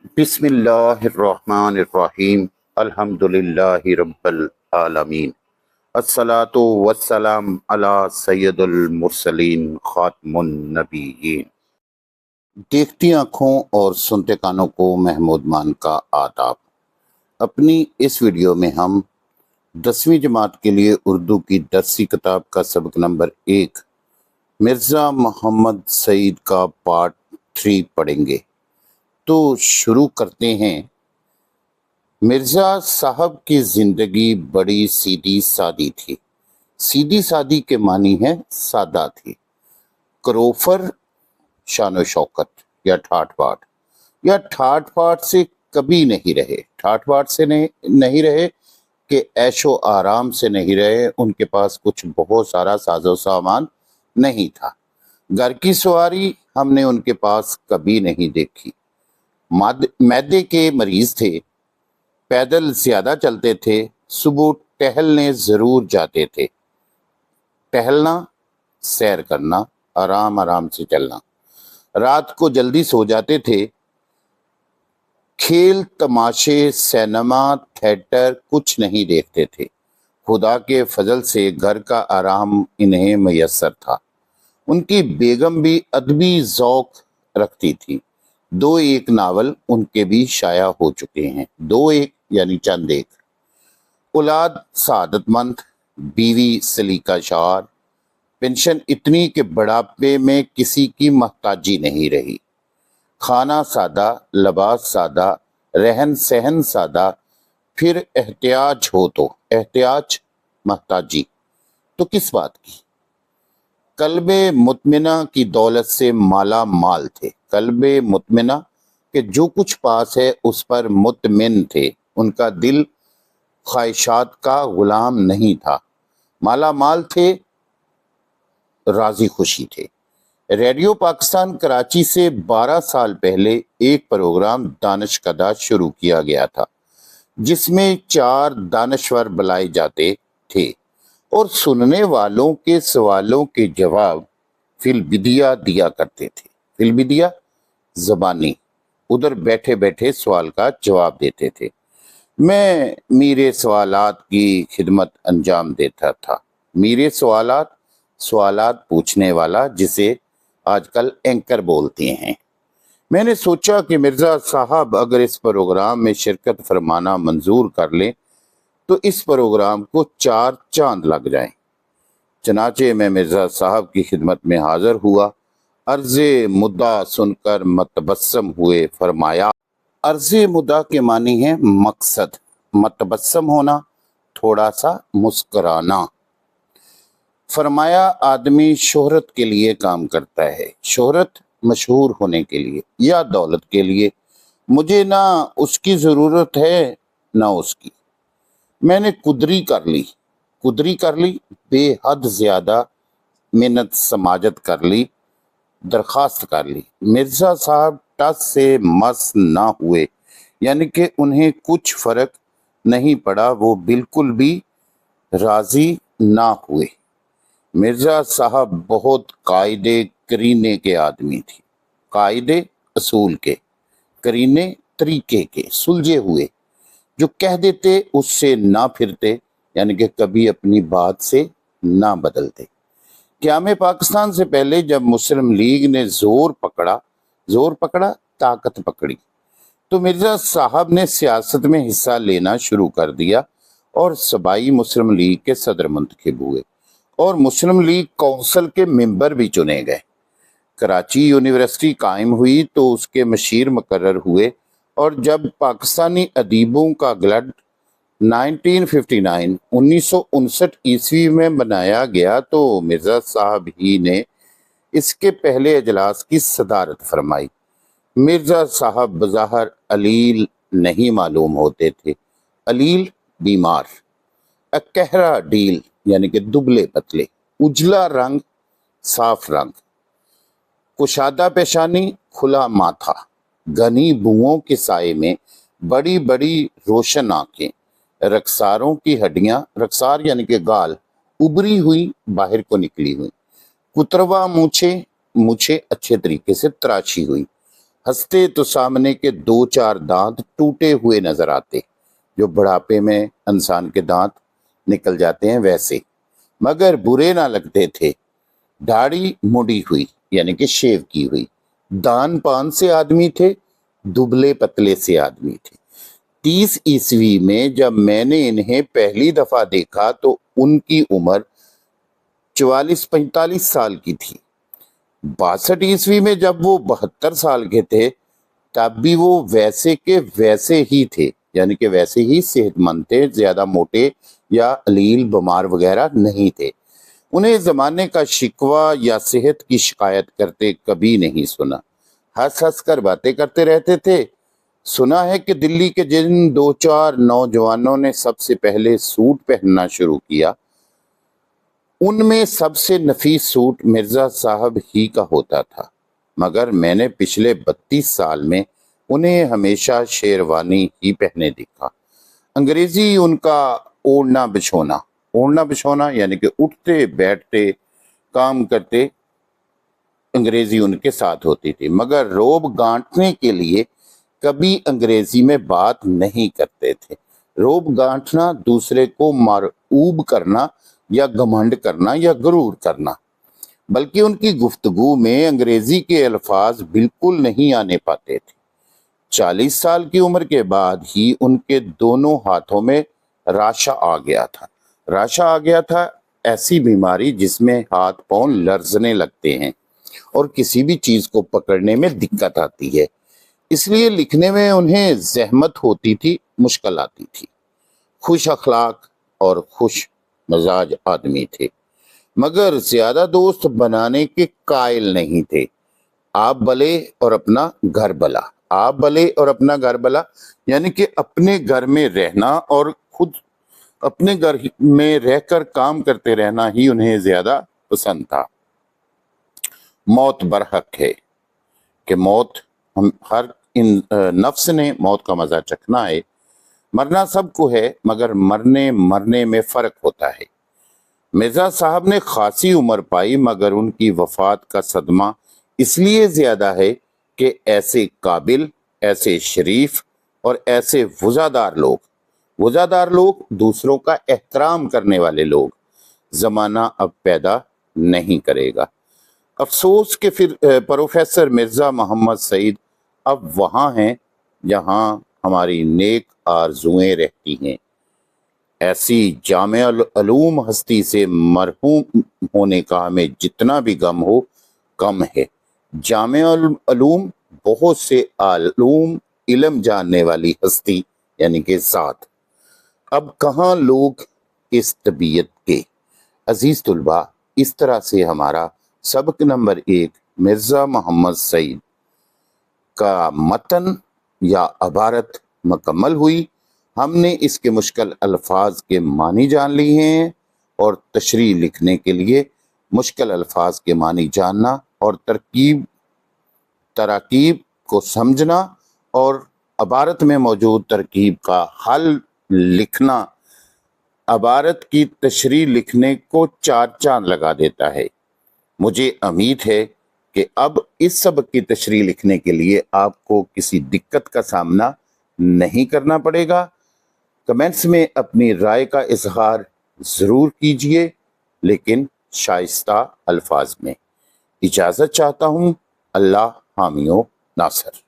بسم اللہ الرحمن الرحیم الحمدللہ رب العالمین الصلاۃ والسلام علی سید المرسلین خاتم النبیین۔ دیکھتی آنکھوں اور سنتے کانوں کو محمود مان کا آداب۔ اپنی اس ویڈیو میں ہم 10ویں جماعت کے لیے اردو کی درسی کتاب کا سبق نمبر 1 مرزا محمد سعید کا پارٹ 3 پڑھیں گے۔ تو شروع کرتے ہیں۔ مرزا صاحب کی زندگی بڑی سیدھی سادی تھی۔ سیدھی سادی کے معنی ہے سادہ تھی۔ کروفر شان و شوکت یا ٹھاٹ باٹ یا ٹھاٹ باٹ سے کبھی نہیں رہے۔ ٹھاٹ باٹ سے نہیں رہے کہ عیش و آرام سے نہیں رہے۔ ان کے پاس کچھ بہت سارا ساز و سامان نہیں تھا۔ گھر کی سواری ہم نے ان کے پاس کبھی نہیں دیکھی۔ معدے کے مریض تھے، پیدل زیادہ چلتے تھے، صبح ٹہلنے ضرور جاتے تھے۔ ٹہلنا، سیر کرنا، آرام سے چلنا۔ رات کو جلدی سو جاتے تھے۔ کھیل تماشے، سینما، تھیٹر کچھ نہیں دیکھتے تھے۔ خدا کے فضل سے گھر کا آرام انہیں میسر تھا۔ ان کی بیگم بھی ادبی ذوق رکھتی تھی۔ 2-1 ناول ان کے بھی شائع ہو چکے ہیں۔ 2-1 یعنی چند ایک۔ اولاد سعادت مند، بیوی سلیقہ شعار، پینشن اتنی کہ بڑھاپے میں کسی کی محتاجی نہیں رہی۔ کھانا سادہ، لباس سادہ، رہن سہن سادہ، پھر احتیاج ہو تو احتیاج، محتاجی تو کس بات کی۔ قلب مطمئنہ کی دولت سے مالا مال تھے۔ قلب مطمئنہ کہ جو کچھ پاس ہے اس پر مطمئن تھے۔ ان کا دل خواہشات کا غلام نہیں تھا۔ مالا مال تھے، راضی خوشی تھے۔ ریڈیو پاکستان کراچی سے 12 سال پہلے ایک پروگرام دانش کدہ شروع کیا گیا تھا، جس میں 4 دانشور بلائے جاتے تھے اور سننے والوں کے سوالوں کے جواب فی البدیہ دیا کرتے تھے۔ فی البدیہ زبانی، ادھر بیٹھے بیٹھے سوال کا جواب دیتے تھے۔ میں میرے سوالات کی خدمت انجام دیتا تھا۔ میرے سوالات پوچھنے والا، جسے آج کل اینکر بولتے ہیں۔ میں نے سوچا کہ مرزا صاحب اگر اس پروگرام میں شرکت فرمانا منظور کر لیں تو اس پروگرام کو 4 چاند لگ جائیں۔ چنانچہ میں مرزا صاحب کی خدمت میں حاضر ہوا۔ عرض مدعا سن کر متبسم ہوئے، فرمایا۔ عرض مدعا کے معنی ہے مقصد، متبسم ہونا، تھوڑا سا مسکرانا۔ فرمایا آدمی شہرت کے لیے کام کرتا ہے، شہرت مشہور ہونے کے لیے یا دولت کے لیے۔ مجھے نہ اس کی ضرورت ہے نہ اس کی۔ میں نے قدری کر لی، بے حد زیادہ محنت سماجت کر لی، درخواست کر لی۔ مرزا صاحب ٹس سے مس نہ ہوئے، یعنی کہ انہیں کچھ فرق نہیں پڑا، وہ بالکل بھی راضی نہ ہوئے۔ مرزا صاحب بہت قاعدے کرینے کے آدمی تھے۔ قاعدے اصول کے، کرینے طریقے کے، سلجھے ہوئے، جو کہہ دیتے اس سے نہ پھرتے، یعنی کہ کبھی اپنی بات سے نہ بدلتے۔ قیام پاکستان سے پہلے جب مسلم لیگ نے زور پکڑا، طاقت پکڑی، تو مرزا صاحب نے سیاست میں حصہ لینا شروع کر دیا اور صوبائی مسلم لیگ کے صدر منتخب ہوئے اور مسلم لیگ کونسل کے ممبر بھی چنے گئے۔ کراچی یونیورسٹی قائم ہوئی تو اس کے مشیر مقرر ہوئے، اور جب پاکستانی ادیبوں کا گلڈ 1959 عیسوی میں بنایا گیا تو مرزا صاحب ہی نے اس کے پہلے اجلاس کی صدارت فرمائی۔ مرزا صاحب بظاہر علیل نہیں معلوم ہوتے تھے۔ علیل بیمار، اکہرا ڈیل یعنی کہ دبلے پتلے، اجلا رنگ، صاف رنگ، کشادہ پیشانی، کھلا ماتھا، گھنی بوؤں کے سائے میں بڑی بڑی روشن آنکھیں، رخساروں کی ہڈیاں، رخسار یعنی کہ گال، ابری ہوئی باہر کو نکلی ہوئی، کتروا مونچھیں اچھے طریقے سے تراشی ہوئی، ہنستے تو سامنے کے 2-4 دانت ٹوٹے ہوئے نظر آتے، جو بڑھاپے میں انسان کے دانت نکل جاتے ہیں ویسے، مگر برے نہ لگتے تھے۔ داڑھی مڑی ہوئی یعنی کہ شیو کی ہوئی، دان پان سے آدمی تھے، دبلے پتلے سے آدمی تھے۔ 30 عیسوی میں جب میں نے انہیں پہلی دفعہ دیکھا تو ان کی عمر 44-45 سال کی تھی۔ 62 عیسوی میں جب وہ 72 سال کے تھے تب بھی وہ ویسے کے ویسے ہی تھے، یعنی کہ ویسے ہی صحت مند تھے، زیادہ موٹے یا علیل بیمار وغیرہ نہیں تھے۔ انہیں زمانے کا شکوہ یا صحت کی شکایت کرتے کبھی نہیں سنا، ہنس ہنس کر باتیں کرتے رہتے تھے۔ سنا ہے کہ دلی کے جن 2-4 نوجوانوں نے سب سے پہلے سوٹ پہننا شروع کیا، ان میں سب سے نفیس سوٹ مرزا صاحب ہی کا ہوتا تھا، مگر میں نے پچھلے 32 سال میں انہیں ہمیشہ شیروانی ہی پہنے دیکھا۔ انگریزی ان کا اوڑھنا بچھونا یعنی کہ اٹھتے بیٹھتے کام کرتے انگریزی ان کے ساتھ ہوتی تھی، مگر روب گانٹنے کے لیے کبھی انگریزی میں بات نہیں کرتے تھے۔ روب گانٹنا دوسرے کو مرعوب کرنا یا گھمنڈ کرنا یا غرور کرنا، بلکہ ان کی گفتگو میں انگریزی کے الفاظ بالکل نہیں آنے پاتے تھے۔ 40 سال کی عمر کے بعد ہی ان کے دونوں ہاتھوں میں راشا آ گیا تھا، ایسی بیماری جس میں ہاتھ پاؤں لرزنے لگتے ہیں اور کسی بھی چیز کو پکڑنے میں دقت آتی ہے۔ اس لیے لکھنے میں انہیں زحمت ہوتی تھی، مشکل آتی تھی۔ خوش اخلاق اور خوش مزاج آدمی تھے، مگر زیادہ دوست بنانے کے قائل نہیں تھے۔ آپ بلے اور اپنا گھر بلا یعنی کہ اپنے گھر میں رہنا اور خود اپنے گھر میں رہ کر کام کرتے رہنا ہی انہیں زیادہ پسند تھا۔ موت برحق ہے کہ ہر نفس نے موت کا مزہ چکھنا ہے۔ مرنا سب کو ہے، مگر مرنے میں فرق ہوتا ہے۔ مرزا صاحب نے خاصی عمر پائی، مگر ان کی وفات کا صدمہ اس لیے زیادہ ہے کہ ایسے قابل، ایسے شریف اور ایسے وزادار لوگ، دوسروں کا احترام کرنے والے لوگ زمانہ اب پیدا نہیں کرے گا۔ افسوس کہ پھر پروفیسر مرزا محمد سعید اب وہاں ہیں جہاں ہماری نیک آرزوئیں رہتی ہیں۔ ایسی جامع العلوم ہستی سے مرحوم ہونے کا ہمیں جتنا بھی غم ہو کم ہے۔ جامع العلوم بہت سے علم جاننے والی ہستی یعنی کہ ذات۔ اب کہاں لوگ اس طبیعت کے۔ عزیز طلباء، اس طرح سے ہمارا سبق نمبر 1 مرزا محمد سعید کا متن یا عبارت مکمل ہوئی۔ ہم نے اس کے مشکل الفاظ کے معنی جان لیے ہیں، اور تشریح لکھنے کے لیے مشکل الفاظ کے معنی جاننا اور تراکیب کو سمجھنا اور عبارت میں موجود ترکیب کا حل لکھنا عبارت کی تشریح لکھنے کو 4 چاند لگا دیتا ہے۔ مجھے امید ہے کہ اب اس سبق کی تشریح لکھنے کے لیے آپ کو کسی دقت کا سامنا نہیں کرنا پڑے گا۔ کمنٹس میں اپنی رائے کا اظہار ضرور کیجیے، لیکن شائستہ الفاظ میں۔ اجازت چاہتا ہوں۔ اللہ حامی و ناصر۔